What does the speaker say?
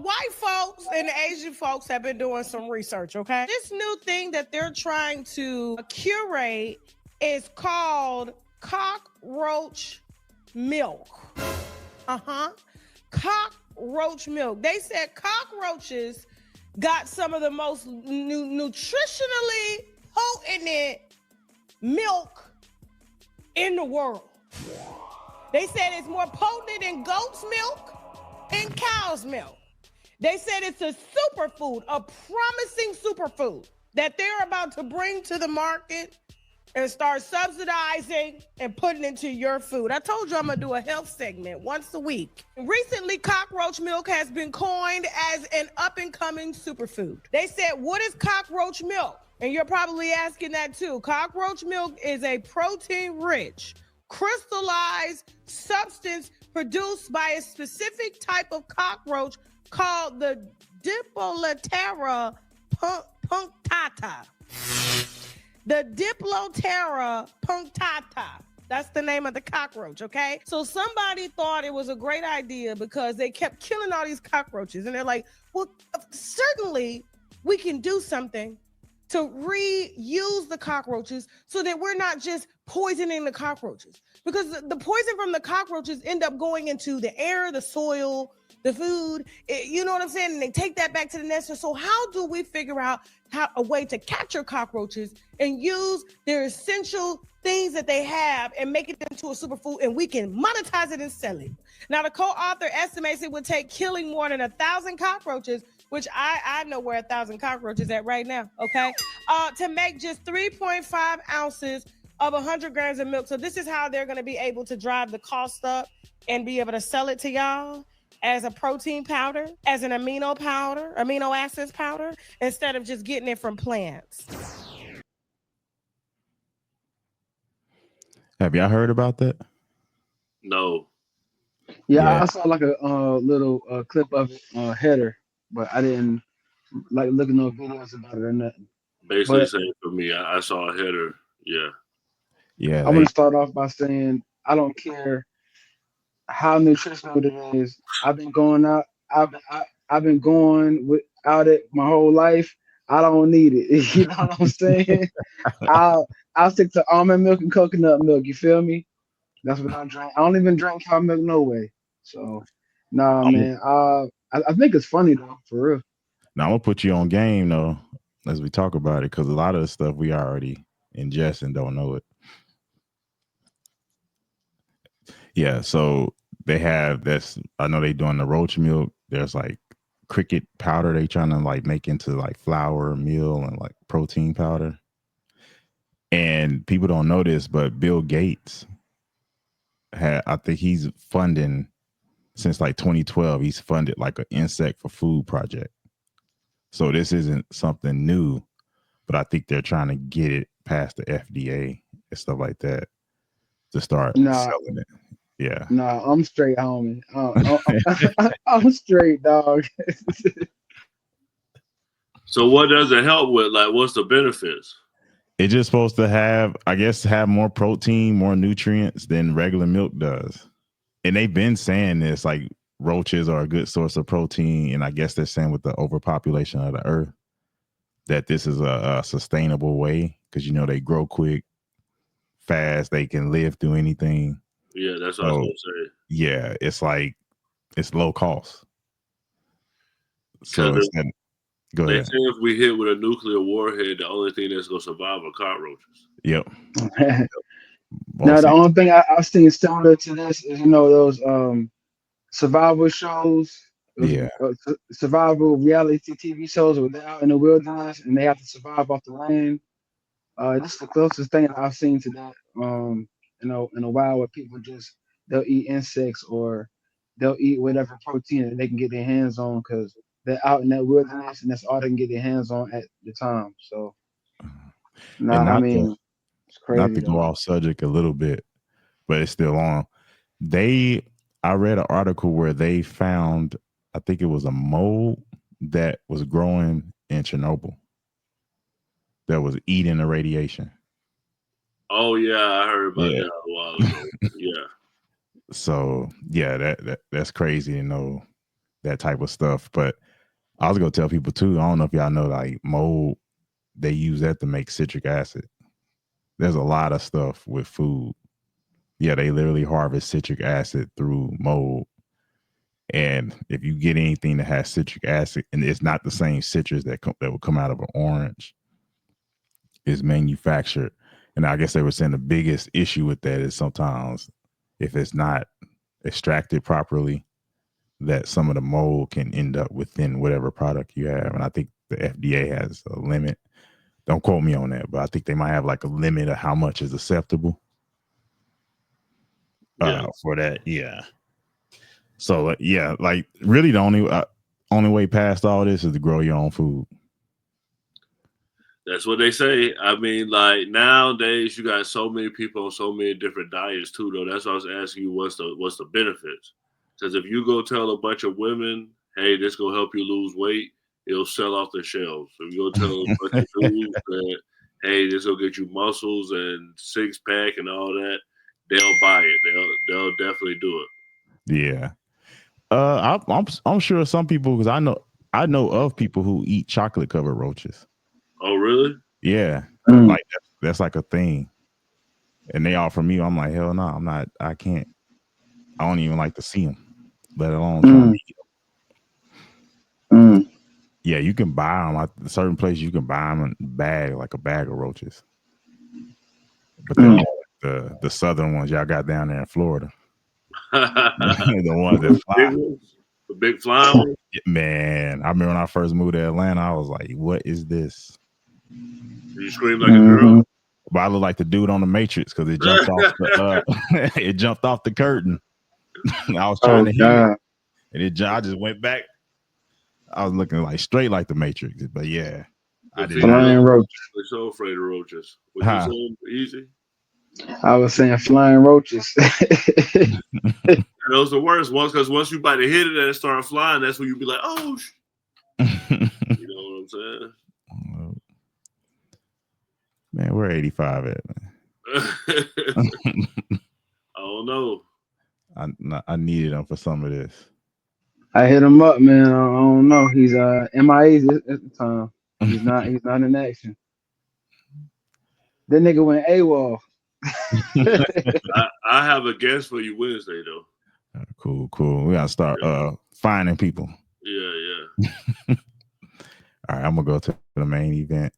White folks and Asian folks have been doing some research, okay? This new thing that they're trying to curate is called cockroach milk. Cockroach milk. They said cockroaches got some of the most nutritionally potent milk in the world. They said it's more potent than goat's milk and cow's milk. They said it's a superfood, a promising superfood that they're about to bring to the market and start subsidizing and putting into your food. I told you I'm gonna do a health segment once a week. Recently, cockroach milk has been coined as an up-and-coming superfood. They said, what is cockroach milk? And you're probably asking that too. Cockroach milk is a protein-rich, crystallized substance produced by a specific type of cockroach called the Diplotera punctata. The Diplotera punctata. That's the name of the cockroach, okay? So somebody thought it was a great idea because they kept killing all these cockroaches. And they're like, well, certainly we can do something to reuse the cockroaches so that we're not just poisoning the cockroaches. Because the poison from the cockroaches end up going into the air, the soil, the food, you know what I'm saying? And they take that back to the nest. So how do we figure out a way to capture cockroaches and use their essential things that they have and make it into a superfood, and we can monetize it and sell it? Now, the co-author estimates it would take killing more than 1,000 cockroaches, which I know where 1,000 cockroaches at right now, okay? To make just 3.5 ounces of 100 grams of milk. So this is how they're going to be able to drive the cost up and be able to sell it to y'all as a protein powder, as an amino acids powder, instead of just getting it from plants. Have y'all heard about that? No. Yeah, I saw like a little clip of it, header, but I didn't like looking no videos about it or nothing. Basically, But same for me. I saw a header. Yeah. Yeah. I want to start off by saying I don't care how nutritional it is. I've been going out. I've been going without it my whole life. I don't need it. You know what I'm saying? I'll stick to almond milk and coconut milk. You feel me? That's what I drink. I don't even drink cow milk no way. So, nah, man. I think it's funny though, for real. Now I'm gonna put you on game though, as we talk about it, because a lot of the stuff we already ingest and don't know it. Yeah, so they have this. I know they doing the roach milk. There's like cricket powder they trying to like make into like flour, meal, and like protein powder. And people don't know this, but Bill Gates I think he's funding since like 2012. He's funded like an insect for food project. So this isn't something new, but I think they're trying to get it past the FDA and stuff like that to start selling it. Yeah. Nah, I'm straight, homie. I'm straight, dog. So what does it help with? Like, what's the benefits? It's just supposed to have more protein, more nutrients than regular milk does. And they've been saying this, like roaches are a good source of protein. And I guess they're saying with the overpopulation of the earth that this is a sustainable way because, you know, they grow quick, fast. They can live through anything. Yeah, that's what I was going to say. Yeah, it's like it's low cost. So go they ahead. say if we hit with a nuclear warhead, the only thing that's going to survive are cockroaches. Yep. Now, the only thing I've seen similar to this is, you know, those survival shows, survival reality TV shows where they're out in the wilderness and they have to survive off the land. This is the closest thing I've seen to that. You know, in a while, where people they'll eat insects or they'll eat whatever protein that they can get their hands on because they're out in that wilderness and that's all they can get their hands on at the time. So, it's crazy. Not to go off subject a little bit, but it's still on. I read an article where they found, I think it was a mold that was growing in Chernobyl that was eating the radiation. Oh yeah, I heard about that a while ago. Yeah. So yeah, that's crazy to know that type of stuff. But I was gonna tell people too. I don't know if y'all know, like mold, they use that to make citric acid. There's a lot of stuff with food. Yeah, they literally harvest citric acid through mold. And if you get anything that has citric acid, and it's not the same citrus that will come out of an orange, is manufactured. And I guess they were saying the biggest issue with that is sometimes if it's not extracted properly, that some of the mold can end up within whatever product you have. And I think the FDA has a limit. Don't quote me on that, but I think they might have like a limit of how much is acceptable for that. Yeah. So yeah, like really the only way past all this is to grow your own food. That's what they say. I mean, like nowadays, you got so many people on so many different diets too. Though that's why I was asking you, what's the benefits? Because if you go tell a bunch of women, "Hey, this gonna help you lose weight," it'll sell off the shelves. If you go tell a bunch of dudes that, "Hey, this will get you muscles and six pack and all that," they'll buy it. They'll definitely do it. Yeah. I'm sure some people, because I know of people who eat chocolate covered roaches. Oh, really? Yeah. Like that's like a thing. And they offer me, I'm like, hell no, I'm not, I can't. I don't even like to see them, let alone try to eat them. Yeah, you can buy them at certain places. You can buy them in a bag, like a bag of roaches. But then the southern ones y'all got down there in Florida, the ones that fly, the big flying ones. Man, I remember when I first moved to Atlanta, I was like, "What is this?" You scream like a girl. But I look like the dude on the Matrix because it jumped off the it jumped off the curtain. I was trying to hit it, and I just went back. I was looking like straight like the Matrix, but yeah, I did. Flying roaches. They're so afraid of roaches. Would you say easy? I was saying flying roaches. Those are the worst ones because once you bite to hit it and it start flying, that's when you be like, "Oh." You know what I'm saying? Man, where 85 at, man? I don't know. I needed him for some of this. I hit him up, man. I don't know. He's MIA at the time. He's not in action. That nigga went AWOL. I have a guest for you Wednesday though. Cool. We gotta start finding people. Yeah. All right, I'm gonna go to the main event.